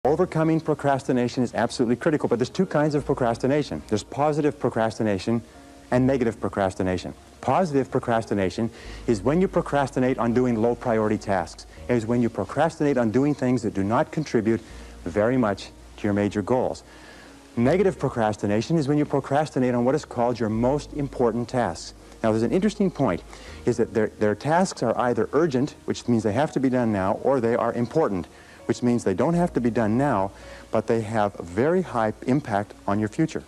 Overcoming procrastination is absolutely critical, but there's two kinds of procrastination. There's positive procrastination and negative procrastination. Positive procrastination is when you procrastinate on doing low priority tasks. It is when you procrastinate on doing things that do not contribute very much to your major goals. Negative procrastination is when you procrastinate on what is called your most important tasks. Now, there's an interesting point, is that their tasks are either urgent, which means they have to be done now, or they are important, which means they don't have to be done now, but they have a very high impact on your future.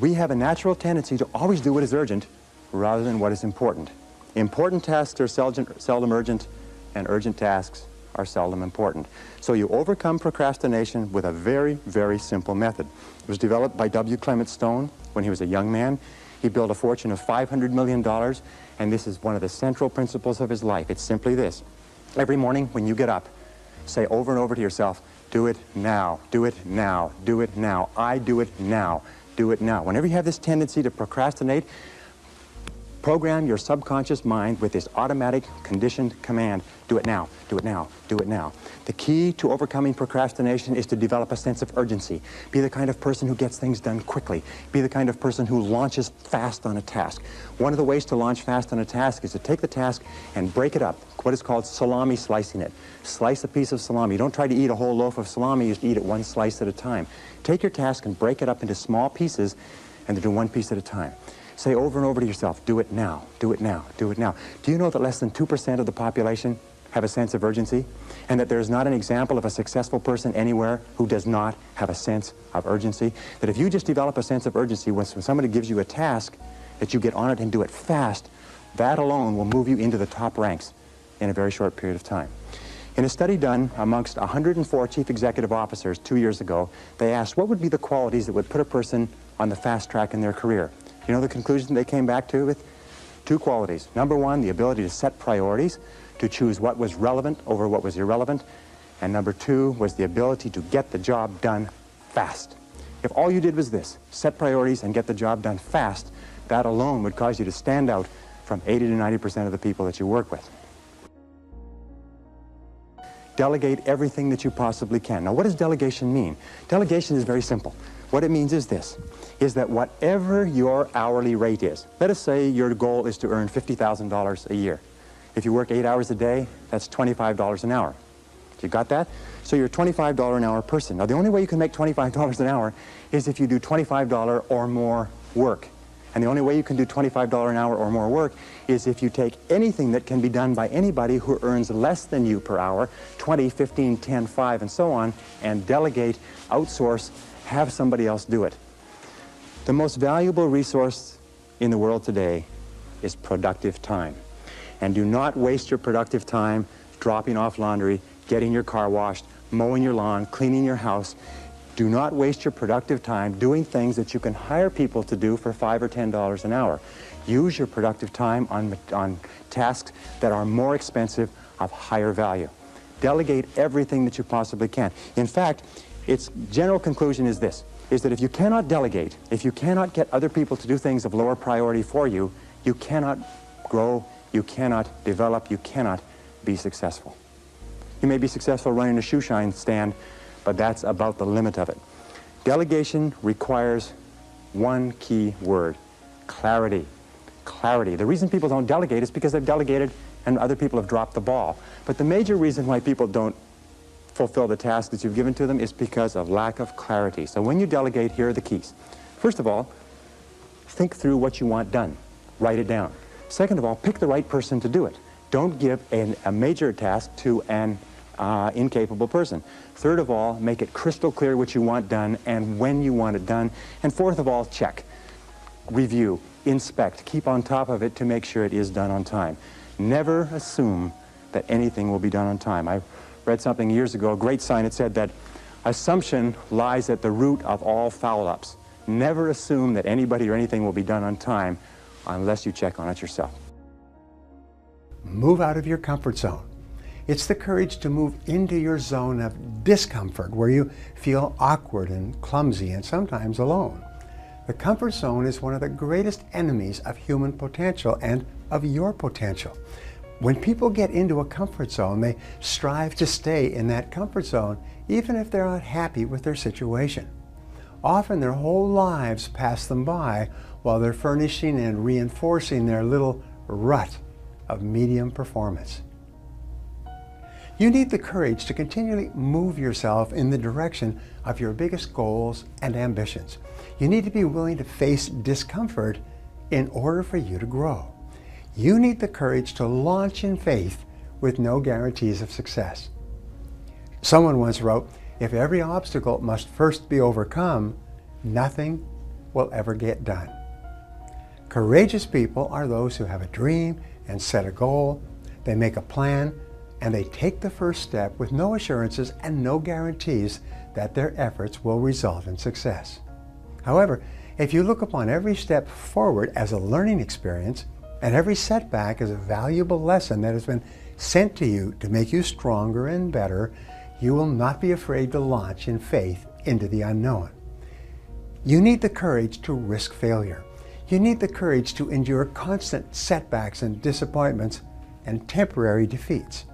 We have a natural tendency to always do what is urgent rather than what is important. Important tasks are seldom urgent, and urgent tasks are seldom important. So you overcome procrastination with a very, very simple method. It was developed by W. Clement Stone when he was a young man. He built a fortune of $500 million, and this is one of the central principles of his life. It's simply this. Every morning when you get up, say over and over to yourself, do it now, do it now, do it now, I do it now, do it now. Whenever you have this tendency to procrastinate, program your subconscious mind with this automatic conditioned command, do it now, do it now, do it now. The key to overcoming procrastination is to develop a sense of urgency. Be the kind of person who gets things done quickly. Be the kind of person who launches fast on a task. One of the ways to launch fast on a task is to take the task and break it up, what is called salami slicing it. Slice a piece of salami. You don't try to eat a whole loaf of salami, you just eat it one slice at a time. Take your task and break it up into small pieces and do one piece at a time. Say over and over to yourself, do it now, do it now, do it now. Do you know that less than 2% of the population have a sense of urgency? And that there's not an example of a successful person anywhere who does not have a sense of urgency? That if you just develop a sense of urgency, when somebody gives you a task, that you get on it and do it fast, that alone will move you into the top ranks in a very short period of time. In a study done amongst 104 chief executive officers 2 years ago, they asked what would be the qualities that would put a person on the fast track in their career. You know the conclusion they came back to with? Two qualities. Number one, the ability to set priorities, to choose what was relevant over what was irrelevant. And number two was the ability to get the job done fast. If all you did was this, set priorities and get the job done fast, that alone would cause you to stand out from 80 to 90% of the people that you work with. Delegate everything that you possibly can. Now, what does delegation mean? Delegation is very simple. What it means is this, is that whatever your hourly rate is, let us say your goal is to earn $50,000 a year. If you work 8 hours a day, that's $25 an hour. You got that? So you're a $25 an hour person. Now, the only way you can make $25 an hour is if you do $25 or more work. And the only way you can do $25 an hour or more work is if you take anything that can be done by anybody who earns less than you per hour, 20, 15, 10, 5, and so on, and delegate, outsource, have somebody else do it. The most valuable resource in the world today is productive time. And do not waste your productive time dropping off laundry, getting your car washed, mowing your lawn, cleaning your house. Do not waste your productive time doing things that you can hire people to do for $5 or $10 an hour. Use your productive time on tasks that are more expensive, of higher value. Delegate everything that you possibly can. In fact, its general conclusion is this, is that if you cannot delegate, if you cannot get other people to do things of lower priority for you, you cannot grow, you cannot develop, you cannot be successful. You may be successful running a shoe shine stand, but that's about the limit of it. Delegation requires one key word, clarity. Clarity. The reason people don't delegate is because they've delegated and other people have dropped the ball. But the major reason why people don't fulfill the task that you've given to them is because of lack of clarity. So when you delegate, here are the keys. First of all, think through what you want done. Write it down. Second of all, pick the right person to do it. Don't give a major task to an incapable person. Third of all, make it crystal clear what you want done and when you want it done. And fourth of all, check, review, inspect, keep on top of it to make sure it is done on time. Never assume that anything will be done on time. I read something years ago, a great sign. It said that assumption lies at the root of all foul-ups. Never assume that anybody or anything will be done on time unless you check on it yourself. Move out of your comfort zone. It's the courage to move into your zone of discomfort where you feel awkward and clumsy and sometimes alone. The comfort zone is one of the greatest enemies of human potential and of your potential. When people get into a comfort zone, they strive to stay in that comfort zone, even if they're not happy with their situation. Often their whole lives pass them by while they're furnishing and reinforcing their little rut of medium performance. You need the courage to continually move yourself in the direction of your biggest goals and ambitions. You need to be willing to face discomfort in order for you to grow. You need the courage to launch in faith with no guarantees of success. Someone once wrote, "If every obstacle must first be overcome, nothing will ever get done." Courageous people are those who have a dream and set a goal. They make a plan and they take the first step with no assurances and no guarantees that their efforts will result in success. However, if you look upon every step forward as a learning experience and every setback as a valuable lesson that has been sent to you to make you stronger and better, you will not be afraid to launch in faith into the unknown. You need the courage to risk failure. You need the courage to endure constant setbacks and disappointments and temporary defeats.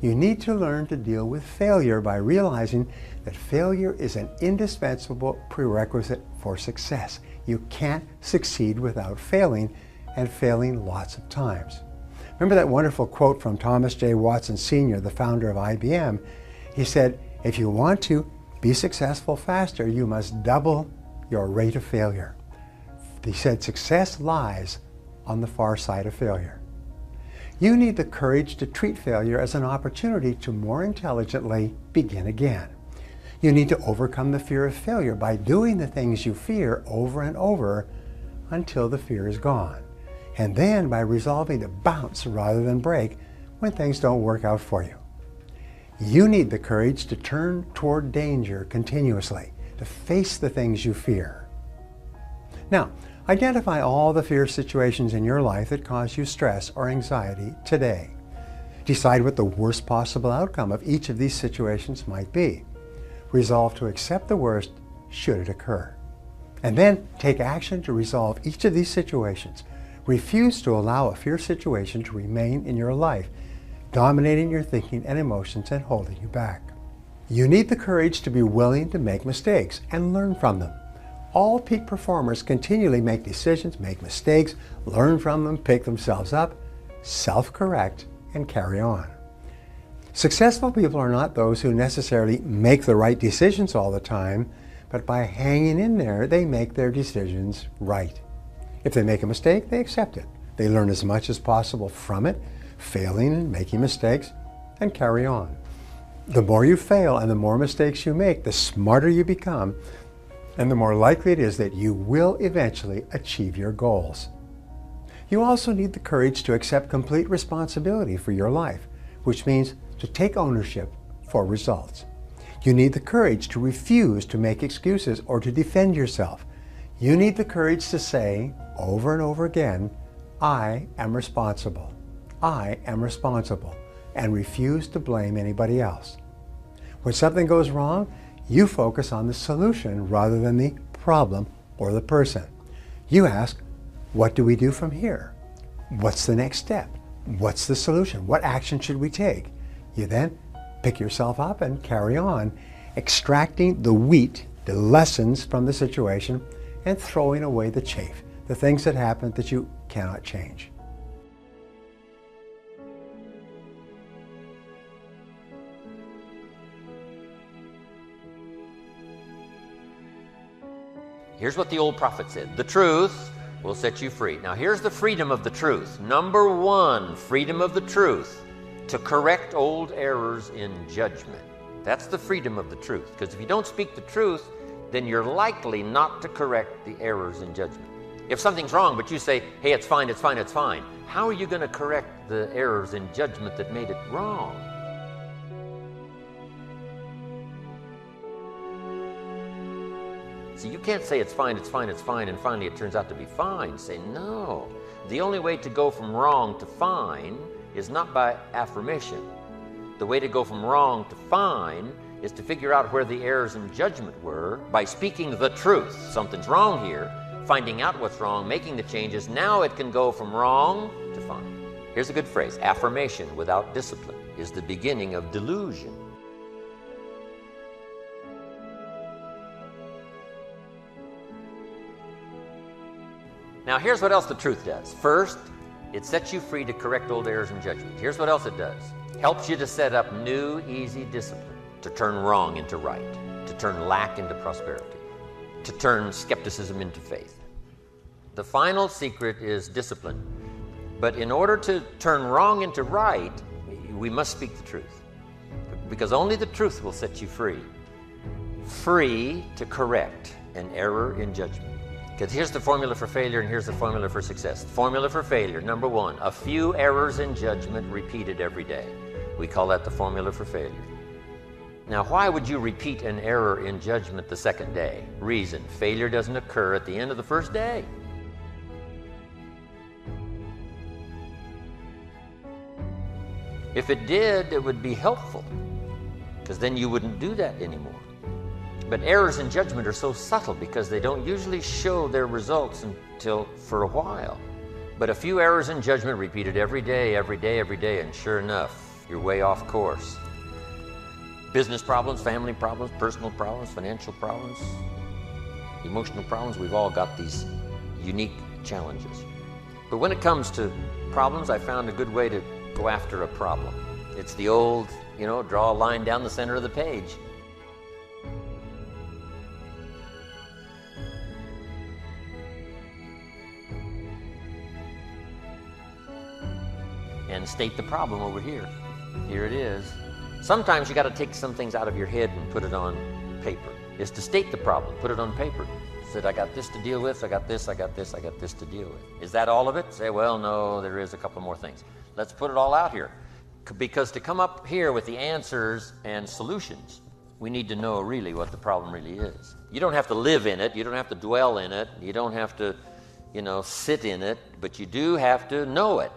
You need to learn to deal with failure by realizing that failure is an indispensable prerequisite for success. You can't succeed without failing, and failing lots of times. Remember that wonderful quote from Thomas J. Watson Sr., the founder of IBM? He said, "If you want to be successful faster, you must double your rate of failure." He said, "Success lies on the far side of failure." You need the courage to treat failure as an opportunity to more intelligently begin again. You need to overcome the fear of failure by doing the things you fear over and over until the fear is gone. And then by resolving to bounce rather than break when things don't work out for you. You need the courage to turn toward danger continuously, to face the things you fear. Now, identify all the fear situations in your life that cause you stress or anxiety today. Decide what the worst possible outcome of each of these situations might be. Resolve to accept the worst should it occur. And then take action to resolve each of these situations. Refuse to allow a fear situation to remain in your life, dominating your thinking and emotions and holding you back. You need the courage to be willing to make mistakes and learn from them. All peak performers continually make decisions, make mistakes, learn from them, pick themselves up, self-correct, and carry on. Successful people are not those who necessarily make the right decisions all the time, but by hanging in there, they make their decisions right. If they make a mistake, they accept it. They learn as much as possible from it, failing and making mistakes, and carry on. The more you fail and the more mistakes you make, the smarter you become, and the more likely it is that you will eventually achieve your goals. You also need the courage to accept complete responsibility for your life, which means to take ownership for results. You need the courage to refuse to make excuses or to defend yourself. You need the courage to say over and over again, "I am responsible. I am responsible," and refuse to blame anybody else. When something goes wrong, you focus on the solution rather than the problem or the person. You ask, what do we do from here? What's the next step? What's the solution? What action should we take? You then pick yourself up and carry on, extracting the wheat, the lessons from the situation, and throwing away the chaff, the things that happen that you cannot change. Here's what the old prophet said: the truth will set you free. Now here's the freedom of the truth. Number one, freedom of the truth, to correct old errors in judgment. That's the freedom of the truth, because if you don't speak the truth, then you're likely not to correct the errors in judgment. If something's wrong, but you say, "Hey, it's fine, it's fine, it's fine," how are you going to correct the errors in judgment that made it wrong? See, you can't say it's fine, it's fine, it's fine, and finally it turns out to be fine. Say, no. The only way to go from wrong to fine is not by affirmation. The way to go from wrong to fine is to figure out where the errors in judgment were by speaking the truth. Something's wrong here, finding out what's wrong, making the changes. Now it can go from wrong to fine. Here's a good phrase. Affirmation without discipline is the beginning of delusion. Now here's what else the truth does. First, it sets you free to correct old errors in judgment. Here's what else it does. Helps you to set up new, easy discipline, to turn wrong into right, to turn lack into prosperity, to turn skepticism into faith. The final secret is discipline. But in order to turn wrong into right, we must speak the truth. Because only the truth will set you free. Free to correct an error in judgment. Because here's the formula for failure and here's the formula for success. Formula for failure, number one, a few errors in judgment repeated every day. We call that the formula for failure. Now, why would you repeat an error in judgment the second day? Reason, failure doesn't occur at the end of the first day. If it did, it would be helpful, because then you wouldn't do that anymore. But errors in judgment are so subtle because they don't usually show their results until for a while. But a few errors in judgment repeated every day, and sure enough, you're way off course. Business problems, family problems, personal problems, financial problems, emotional problems, we've all got these unique challenges. But when it comes to problems, I found a good way to go after a problem. It's the old, draw a line down the center of the page. And state the problem over here. Here it is. Sometimes you got to take some things out of your head and put it on paper. Is to state the problem, put it on paper. Said, I got this to deal with, I got this to deal with. Is that all of it? Say, well, no, there is a couple more things. Let's put it all out here. Because to come up here with the answers and solutions, we need to know really what the problem really is. You don't have to live in it, you don't have to dwell in it, you don't have to, sit in it, but you do have to know it.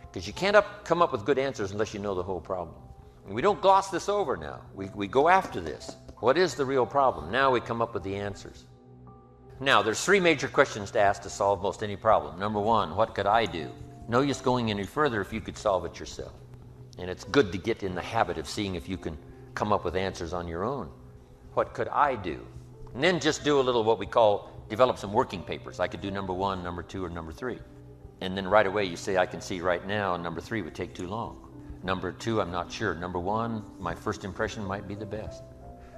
Because you can't come up with good answers unless you know the whole problem. And we don't gloss this over now. We go after this. What is the real problem? Now we come up with the answers. Now, there's three major questions to ask to solve most any problem. Number one, what could I do? No use going any further if you could solve it yourself. And it's good to get in the habit of seeing if you can come up with answers on your own. What could I do? And then just do a little what we call develop some working papers. I could do number one, number two, or number three. And then right away you say, I can see right now, and number three would take too long. Number two, I'm not sure. Number one, my first impression might be the best.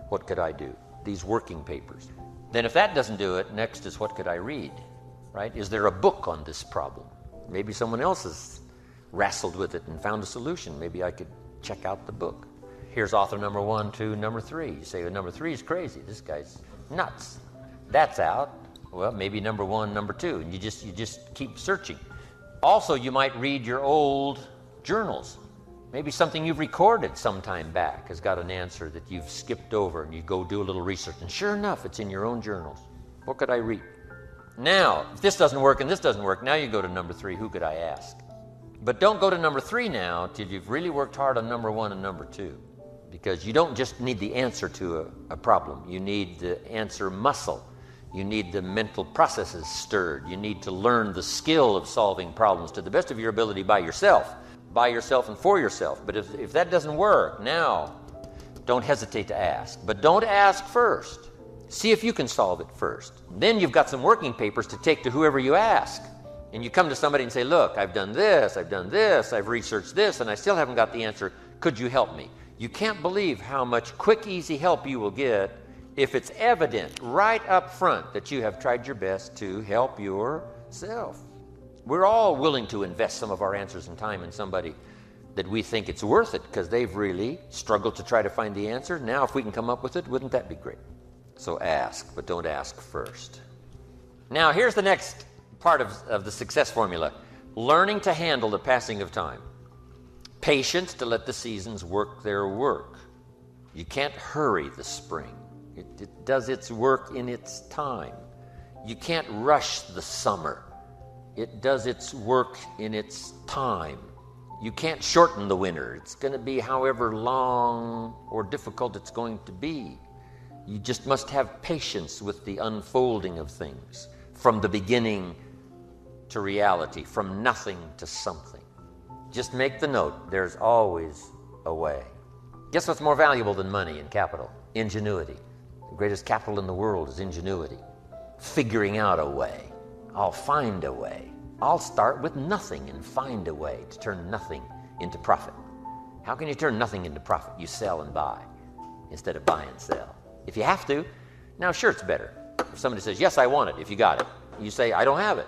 What could I do? These working papers. Then if that doesn't do it, next is what could I read, right? Is there a book on this problem? Maybe someone else has wrestled with it and found a solution. Maybe I could check out the book. Here's author number one, two, number three. You say, well, number three is crazy. This guy's nuts. That's out. Well, maybe number one, number two, and you just keep searching. Also, you might read your old journals. Maybe something you've recorded some time back has got an answer that you've skipped over, and you go do a little research, and sure enough, it's in your own journals. What could I read? Now, if this doesn't work and this doesn't work, now you go to number three, who could I ask? But don't go to number three now till you've really worked hard on number one and number two, because you don't just need the answer to a problem. You need the answer muscle. You need the mental processes stirred. You need to learn the skill of solving problems to the best of your ability by yourself and for yourself. But if that doesn't work, now don't hesitate to ask. But don't ask first. See if you can solve it first. Then you've got some working papers to take to whoever you ask. And you come to somebody and say, look, I've done this, I've researched this, and I still haven't got the answer. Could you help me? You can't believe how much quick, easy help you will get if it's evident right up front that you have tried your best to help yourself. We're all willing to invest some of our answers and time in somebody that we think it's worth it because they've really struggled to try to find the answer. Now, if we can come up with it, wouldn't that be great? So ask, but don't ask first. Now, here's the next part of the success formula. Learning to handle the passing of time. Patience to let the seasons work their work. You can't hurry the spring. It does its work in its time. You can't rush the summer. It does its work in its time. You can't shorten the winter. It's going to be however long or difficult it's going to be. You just must have patience with the unfolding of things, from the beginning to reality, from nothing to something. Just make the note, there's always a way. Guess what's more valuable than money and capital? Ingenuity. The greatest capital in the world is ingenuity. Figuring out a way. I'll find a way. I'll start with nothing and find a way to turn nothing into profit. How can you turn nothing into profit? You sell and buy instead of buy and sell. If you have to, now sure, it's better. If somebody says, yes, I want it, if you got it, you say, I don't have it.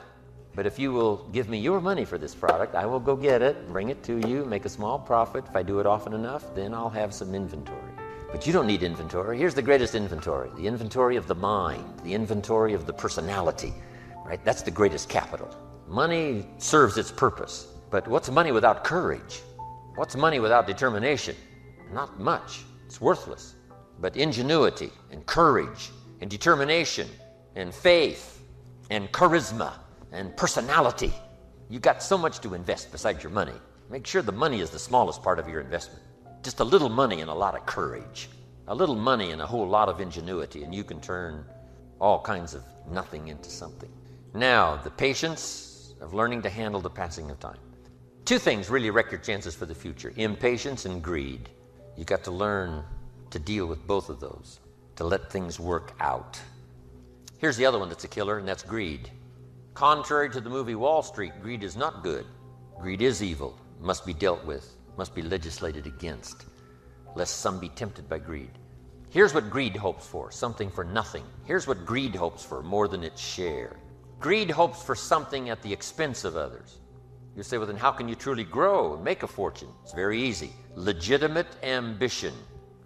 But if you will give me your money for this product, I will go get it, bring it to you, make a small profit. If I do it often enough, then I'll have some inventory. But you don't need inventory. Here's the greatest inventory, the inventory of the mind, the inventory of the personality, right? That's the greatest capital. Money serves its purpose, but what's money without courage? What's money without determination? Not much. It's worthless. But ingenuity and courage and determination and faith and charisma and personality. You got so much to invest besides your money. Make sure the money is the smallest part of your investment. Just a little money and a lot of courage. A little money and a whole lot of ingenuity, and you can turn all kinds of nothing into something. Now, the patience of learning to handle the passing of time. Two things really wreck your chances for the future: impatience and greed. You got to learn to deal with both of those, to let things work out. Here's the other one that's a killer, and that's greed. Contrary to the movie Wall Street, greed is not good. Greed is evil, must be dealt with, must be legislated against, lest some be tempted by greed. Here's what greed hopes for: something for nothing. Here's what greed hopes for: more than its share. Greed hopes for something at the expense of others. You say, well, then how can you truly grow and make a fortune? It's very easy. Legitimate ambition.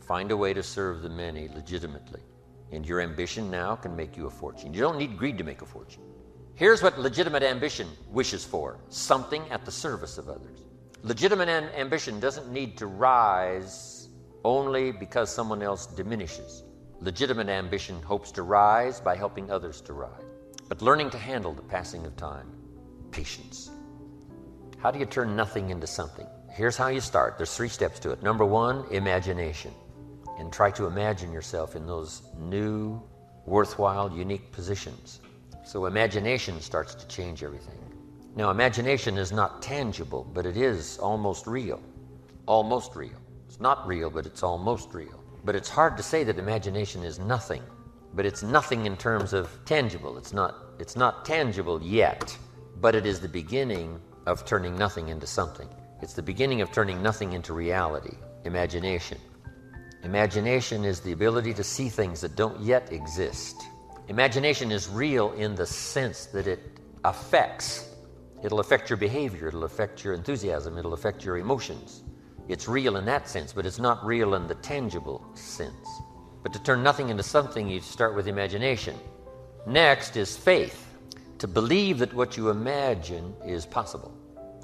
Find a way to serve the many legitimately. And your ambition now can make you a fortune. You don't need greed to make a fortune. Here's what legitimate ambition wishes for: something at the service of others. Legitimate ambition doesn't need to rise only because someone else diminishes. Legitimate ambition hopes to rise by helping others to rise. But learning to handle the passing of time, patience. How do you turn nothing into something? Here's how you start. There's 3 steps to it. Number 1, imagination. And try to imagine yourself in those new, worthwhile, unique positions. So imagination starts to change everything. Now, imagination is not tangible, but it is almost real. Almost real. It's not real, but it's almost real. But it's hard to say that imagination is nothing. But it's nothing in terms of tangible. It's not tangible yet, but it is the beginning of turning nothing into something. It's the beginning of turning nothing into reality. Imagination. Imagination is the ability to see things that don't yet exist. Imagination is real in the sense that it affects. It'll affect your behavior. It'll affect your enthusiasm. It'll affect your emotions. It's real in that sense, but it's not real in the tangible sense. But to turn nothing into something, you start with imagination. Next is faith. To believe that what you imagine is possible.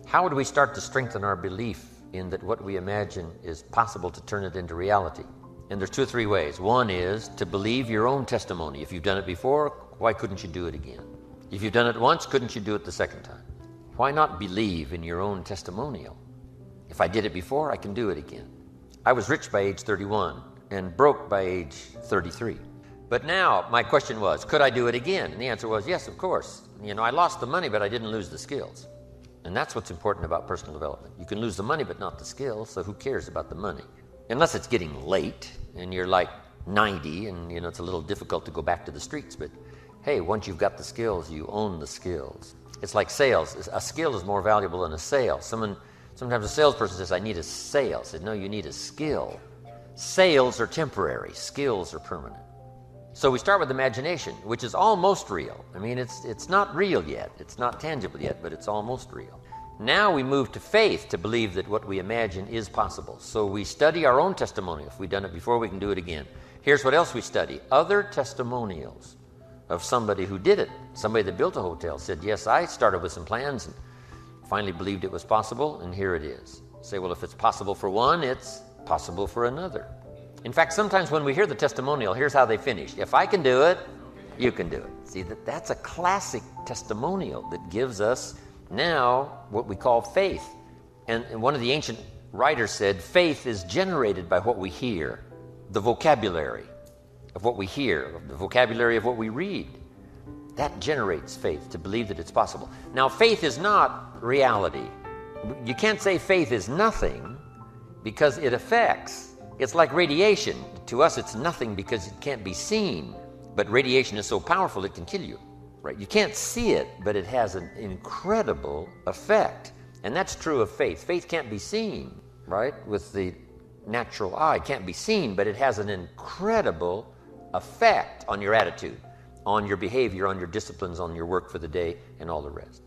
How do we start to strengthen our belief in that what we imagine is possible to turn it into reality? And there's 2 or 3 ways. One is to believe your own testimony. If you've done it before, why couldn't you do it again? If you've done it once, couldn't you do it the second time? Why not believe in your own testimonial? If I did it before, I can do it again. I was rich by age 31 and broke by age 33. But now my question was, could I do it again? And the answer was yes, of course. I lost the money, but I didn't lose the skills. And that's what's important about personal development. You can lose the money, but not the skills, so who cares about the money? Unless it's getting late and you're like 90 and it's a little difficult to go back to the streets. But hey, once you've got the skills, you own the skills. It's like sales. A skill is more valuable than a sale. Sometimes a salesperson says, I need a sale. I said, no, you need a skill. Sales are temporary. Skills are permanent. So we start with imagination, which is almost real. It's not real yet. It's not tangible yet, but it's almost real. Now we move to faith, to believe that what we imagine is possible. So we study our own testimony. If we've done it before, we can do it again. Here's what else we study: other testimonials of somebody who did it. Somebody that built a hotel said, yes, I started with some plans and finally believed it was possible, and here it is. Say, well, if it's possible for one, it's possible for another. In fact, sometimes when we hear the testimonial, here's how they finish: if I can do it, you can do it. See, that's a classic testimonial that gives us now what we call faith. And one of the ancient writers said, faith is generated by what we hear, the vocabulary of what we hear, the vocabulary of what we read. That generates faith, to believe that it's possible. Now, faith is not reality. You can't say faith is nothing because it affects. It's like radiation. To us, it's nothing because it can't be seen. But radiation is so powerful it can kill you. Right? You can't see it, but it has an incredible effect. And that's true of faith. Faith can't be seen, right? With the natural eye, it can't be seen, but it has an incredible effect on your attitude, on your behavior, on your disciplines, on your work for the day, and all the rest.